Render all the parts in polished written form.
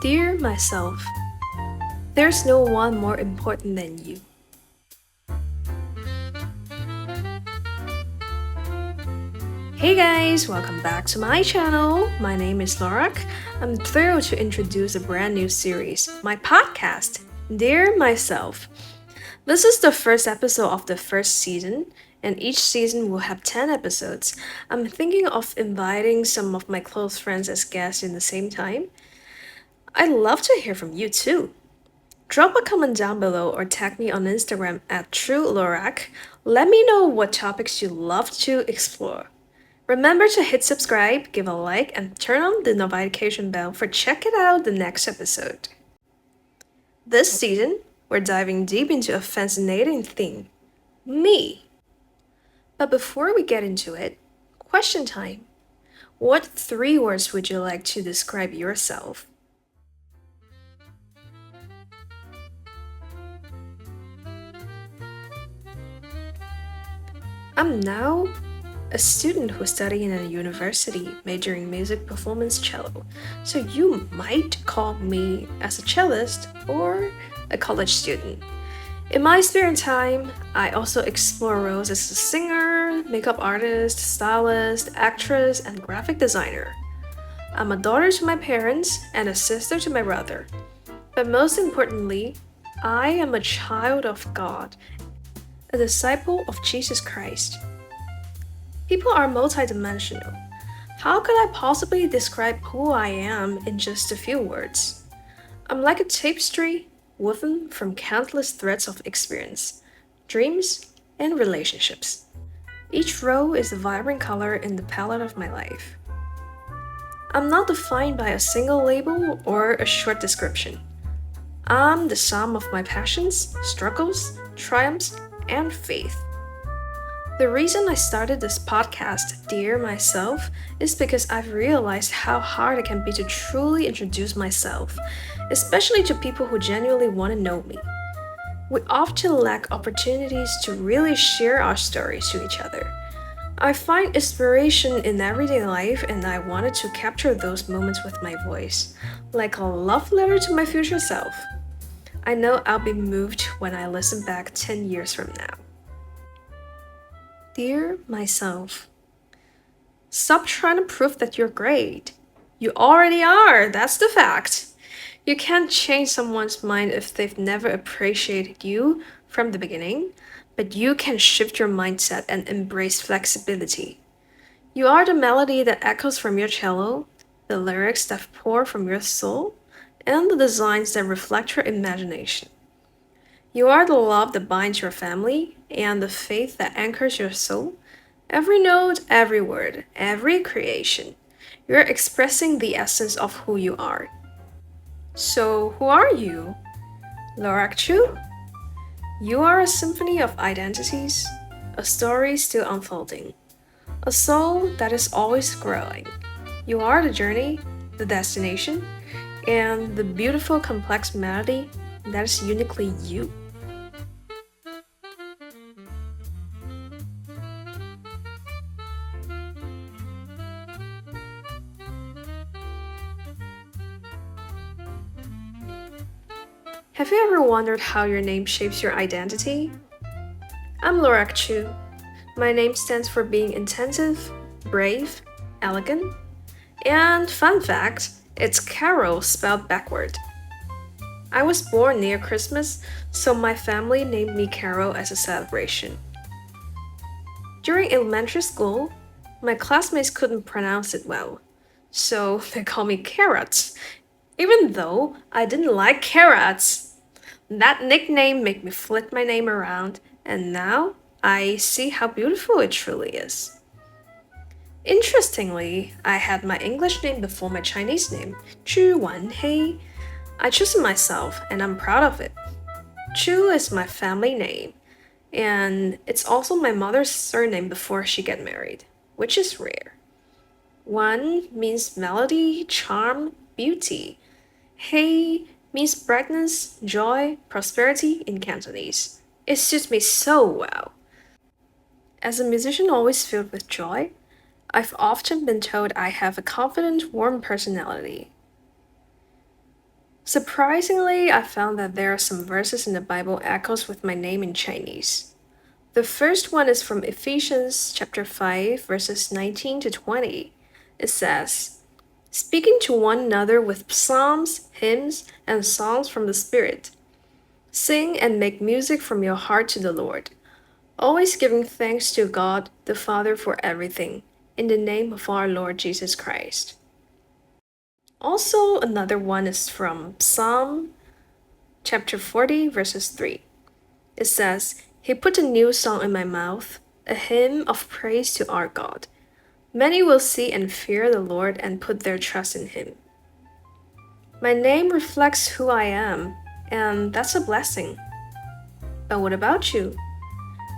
Dear myself, there's no one more important than you. Hey guys, welcome back to my channel. My name is Lorac. I'm thrilled to introduce a brand new series, my podcast, Dear Myself. This is the first episode of the first season, and each season will have 10 episodes. I'm thinking of inviting some of my close friends as guests in the same time. I'd love to hear from you too. Drop a comment down below or tag me on Instagram at TrueLorac. Let me know what topics you love to explore. Remember to hit subscribe, give a like, and turn on the notification bell for check it out the next episode. This season, we're diving deep into a fascinating theme, me. But before we get into it, question time. What 3 words would you like to describe yourself? I'm now a student who's studying in a university majoring music performance cello, so you might call me as a cellist or a college student. In my spare time, I also explore roles as a singer, makeup artist, stylist, actress, and graphic designer. I'm a daughter to my parents and a sister to my brother. But most importantly, I am a child of God, a disciple of Jesus Christ. People are multidimensional. How could I possibly describe who I am in just a few words? I'm like a tapestry woven from countless threads of experience, dreams, and relationships. Each row is a vibrant color in the palette of my life. I'm not defined by a single label or a short description. I'm the sum of my passions, struggles, triumphs, and faith. The reason I started this podcast, Dear Myself, is because I've realized how hard it can be to truly introduce myself, especially to people who genuinely want to know me. We often lack opportunities to really share our stories to each other. I find inspiration in everyday life, and I wanted to capture those moments with my voice, like a love letter to my future self. I know I'll be moved when I listen back 10 years from now. Dear myself, stop trying to prove that you're great. You already are, that's the fact. You can't change someone's mind if they've never appreciated you from the beginning, but you can shift your mindset and embrace flexibility. You are the melody that echoes from your cello, the lyrics that pour from your soul, and the designs that reflect your imagination. You are the love that binds your family and the faith that anchors your soul. Every note, every word, every creation. You're expressing the essence of who you are. So, who are you? Lorac Chu? You are a symphony of identities, a story still unfolding, a soul that is always growing. You are the journey, the destination, and the beautiful complex melody that is uniquely you. Have you ever wondered how your name shapes your identity? I'm Lorac Chu. My name stands for being intensive, brave, elegant, and fun fact, it's Carol spelled backward. I was born near Christmas, so my family named me Carol as a celebration. During elementary school, my classmates couldn't pronounce it well, so they called me Carrot, even though I didn't like carrots. That nickname made me flip my name around, and now I see how beautiful it truly is. Interestingly, I had my English name before my Chinese name, Chu. I chose it myself, and I'm proud of it. Chu is my family name, and it's also my mother's surname before she got married, which is rare. Wan means melody, charm, beauty. Hei means brightness, joy, prosperity in Cantonese. It suits me so well. As a musician always filled with joy, I've often been told I have a confident, warm personality. Surprisingly, I found that there are some verses in the Bible echoes with my name in Chinese. The first one is from Ephesians chapter 5 verses 19 to 20. It says, "Speaking to one another with psalms, hymns, and songs from the Spirit. Sing and make music from your heart to the Lord, always giving thanks to God the Father for everything, in the name of our Lord Jesus Christ." Also, another one is from Psalm chapter 40, verses 3. It says, "He put a new song in my mouth, a hymn of praise to our God. Many will see and fear the Lord and put their trust in Him." My name reflects who I am, and that's a blessing. But what about you?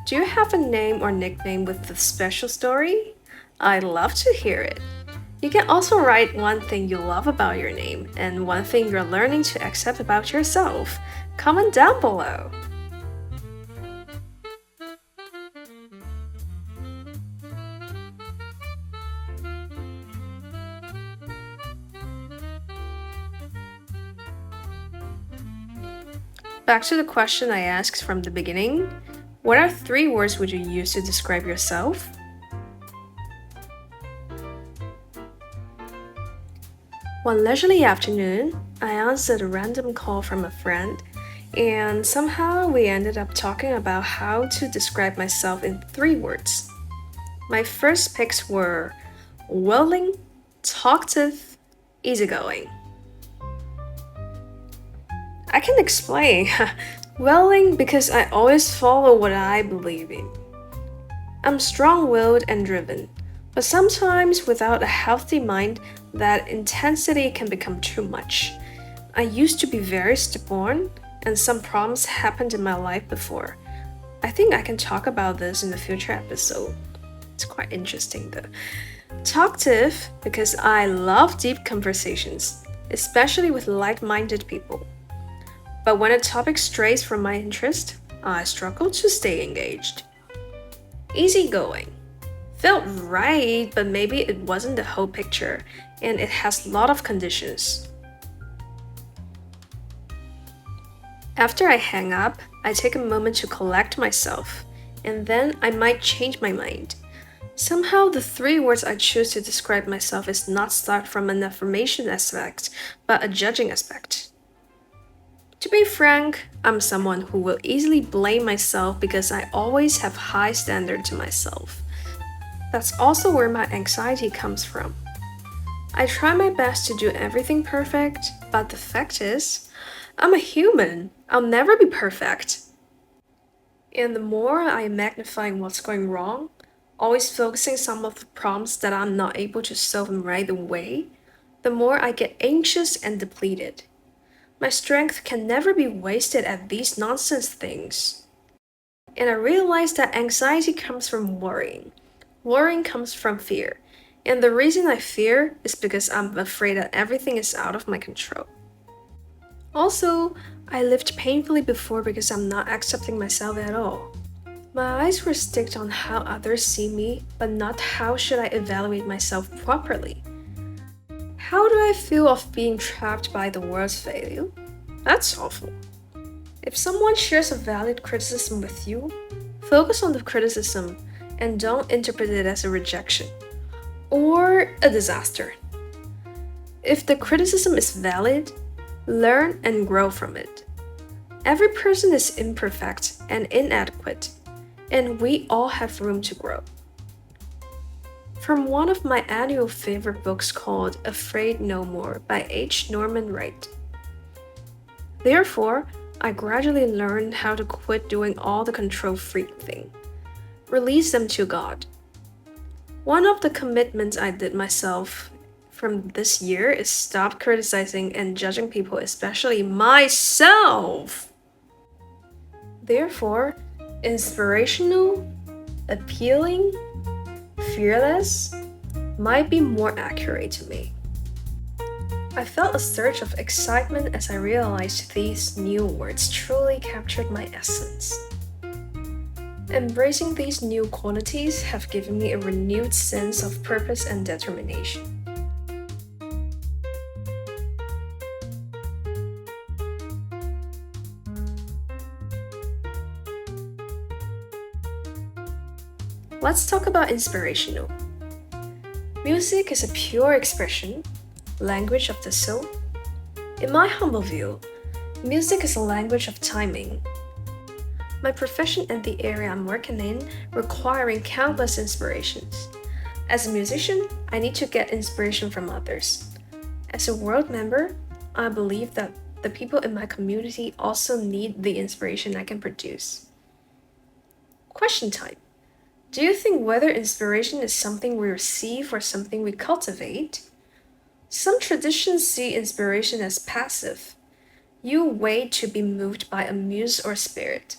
Do you have a name or nickname with a special story? I'd love to hear it. You can also write one thing you love about your name and one thing you're learning to accept about yourself. Comment down below. Back to the question I asked from the beginning. What are 3 words would you use to describe yourself? One leisurely afternoon, I answered a random call from a friend, and somehow we ended up talking about how to describe myself in 3 words. My first picks were willing, talkative, easygoing. I can explain. Willing because I always follow what I believe in. I'm strong-willed and driven, but sometimes without a healthy mind, that intensity can become too much. I used to be very stubborn, and some problems happened in my life before. I think I can talk about this in the future episode. It's quite interesting though. Talkative because I love deep conversations, especially with like-minded people. But when a topic strays from my interest, I struggle to stay engaged. Easygoing. Felt right, but maybe it wasn't the whole picture, and it has a lot of conditions. After I hang up, I take a moment to collect myself, and then I might change my mind. Somehow, the 3 words I choose to describe myself is not start from an affirmation aspect, but a judging aspect. To be frank, I'm someone who will easily blame myself because I always have high standard to myself. That's also where my anxiety comes from. I try my best to do everything perfect, but the fact is, I'm a human. I'll never be perfect. And the more I am magnifying what's going wrong, always focusing some of the problems that I'm not able to solve them right away, the more I get anxious and depleted. My strength can never be wasted at these nonsense things. And I realize that anxiety comes from worrying. Worrying comes from fear. And the reason I fear is because I'm afraid that everything is out of my control. Also, I lived painfully before because I'm not accepting myself at all. My eyes were sticked on how others see me, but not how should I evaluate myself properly. How do I feel of being trapped by the world's failure? That's awful. If someone shares a valid criticism with you, focus on the criticism and don't interpret it as a rejection or a disaster. If the criticism is valid, learn and grow from it. Every person is imperfect and inadequate, and we all have room to grow. From one of my annual favorite books called Afraid No More by H. Norman Wright. Therefore, I gradually learned how to quit doing all the control freak thing. Release them to God. One of the commitments I did myself from this year is stop criticizing and judging people, especially myself. Therefore, inspirational, appealing, fearless might be more accurate to me. I felt a surge of excitement as I realized these new words truly captured my essence. Embracing these new qualities have given me a renewed sense of purpose and determination. let's talk about inspirational. Music is a pure expression, language of the soul. In my humble view, music is a language of timing. My profession and the area I'm working in requiring countless inspirations. As a musician, I need to get inspiration from others. As a world member, I believe that the people in my community also need the inspiration I can produce. Question time. Do you think whether inspiration is something we receive or something we cultivate? Some traditions see inspiration as passive. You wait to be moved by a muse or spirit.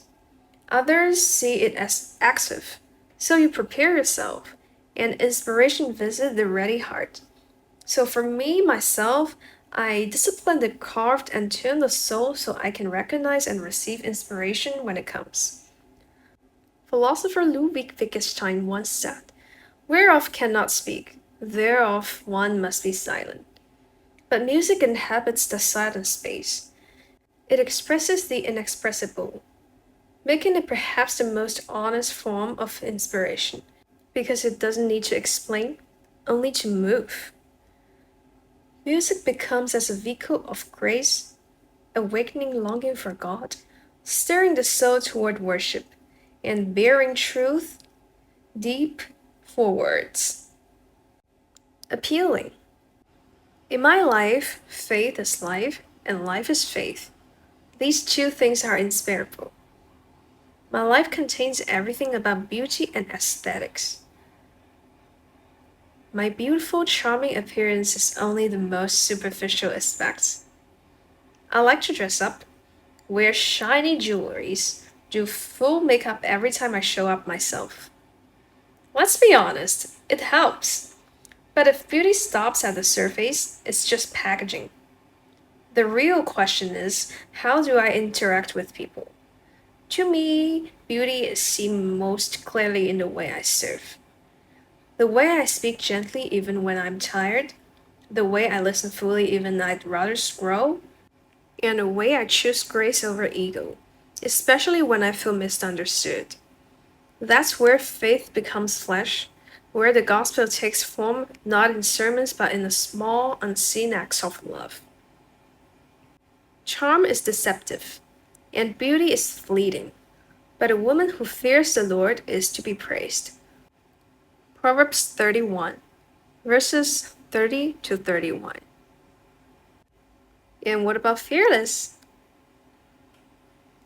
Others see it as active. So you prepare yourself, and inspiration visits the ready heart. So for me, myself, I discipline the carved and tune the soul so I can recognize and receive inspiration when it comes. Philosopher Ludwig Wittgenstein once said, "Whereof cannot speak, thereof one must be silent." But music inhabits the silent space. It expresses the inexpressible, making it perhaps the most honest form of inspiration, because it doesn't need to explain, only to move. Music becomes as a vehicle of grace, awakening longing for God, stirring the soul toward worship, and bearing truth deep forwards. Appealing. In my life, faith is life, and life is faith. These two things are inseparable. My life contains everything about beauty and aesthetics. My beautiful, charming appearance is only the most superficial aspects. I like to dress up, wear shiny jewelries, do full makeup every time I show up myself. Let's be honest, it helps. But if beauty stops at the surface, it's just packaging. The real question is, how do I interact with people? To me, beauty is seen most clearly in the way I serve. The way I speak gently even when I'm tired, the way I listen fully even I'd rather scroll, and the way I choose grace over ego, especially when I feel misunderstood. That's where faith becomes flesh, where the gospel takes form not in sermons but in the small, unseen acts of love. Charm is deceptive, and beauty is fleeting, but a woman who fears the Lord is to be praised. Proverbs 31, verses 30 to 31. And what about fearless?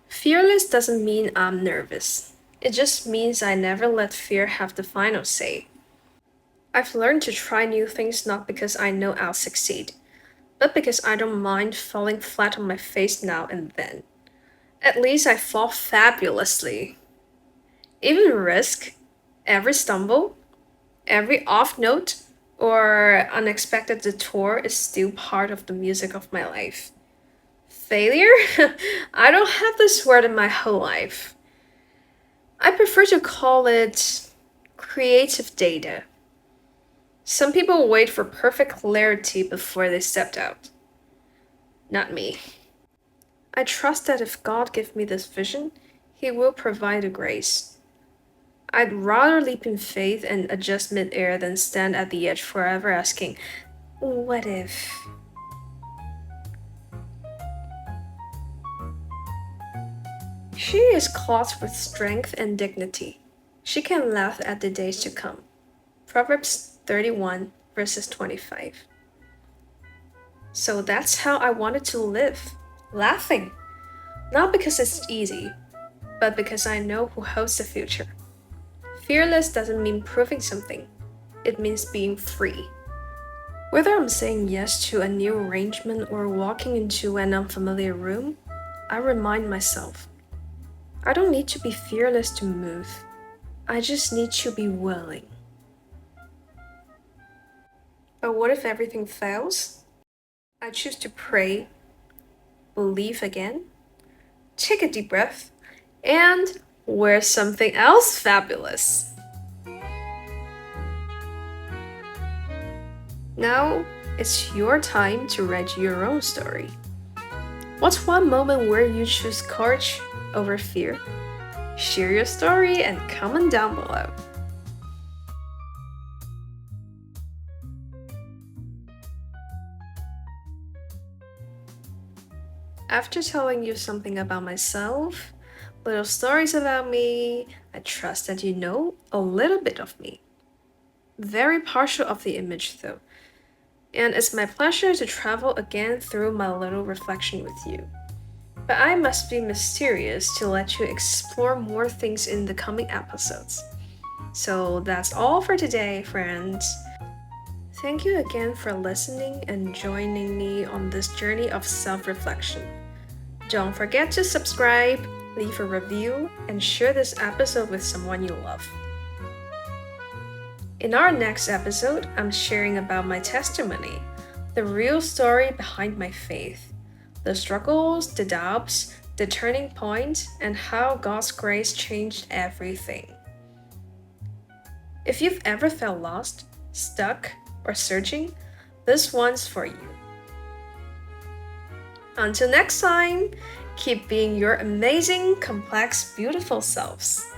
Fearless doesn't mean I'm nervous. It just means I never let fear have the final say. I've learned to try new things not because I know I'll succeed, but because I don't mind falling flat on my face now and then. At least I fall fabulously. Even risk, every stumble, every off note, or unexpected detour is still part of the music of my life. Failure? I don't have this word in my whole life. I prefer to call it creative data. Some people wait for perfect clarity before they stepped out. Not me. I trust that if God gives me this vision, He will provide the grace. I'd rather leap in faith and adjust mid-air than stand at the edge forever asking, what if? She is clothed with strength and dignity. She can laugh at the days to come. Proverbs 31, verses 25. So that's how I wanted to live, laughing. Not because it's easy, but because I know who holds the future. Fearless doesn't mean proving something. It means being free. Whether I'm saying yes to a new arrangement or walking into an unfamiliar room, I remind myself, I don't need to be fearless to move. I just need to be willing. But what if everything fails? I choose to pray, believe again, take a deep breath, and wear something else fabulous. Now it's your time to write your own story. What's one moment where you choose courage over fear? Share your story and comment down below. After telling you something about myself, little stories about me, I trust that you know a little bit of me. Very partial of the image though. And it's my pleasure to travel again through my little reflection with you. But I must be mysterious to let you explore more things in the coming episodes. So that's all for today, friends. Thank you again for listening and joining me on this journey of self reflection. Don't forget to subscribe, leave a review, and share this episode with someone you love. In our next episode, I'm sharing about my testimony, the real story behind my faith, the struggles, the doubts, the turning point, and how God's grace changed everything. If you've ever felt lost, stuck, or searching, this one's for you. Until next time, keep being your amazing, complex, beautiful selves.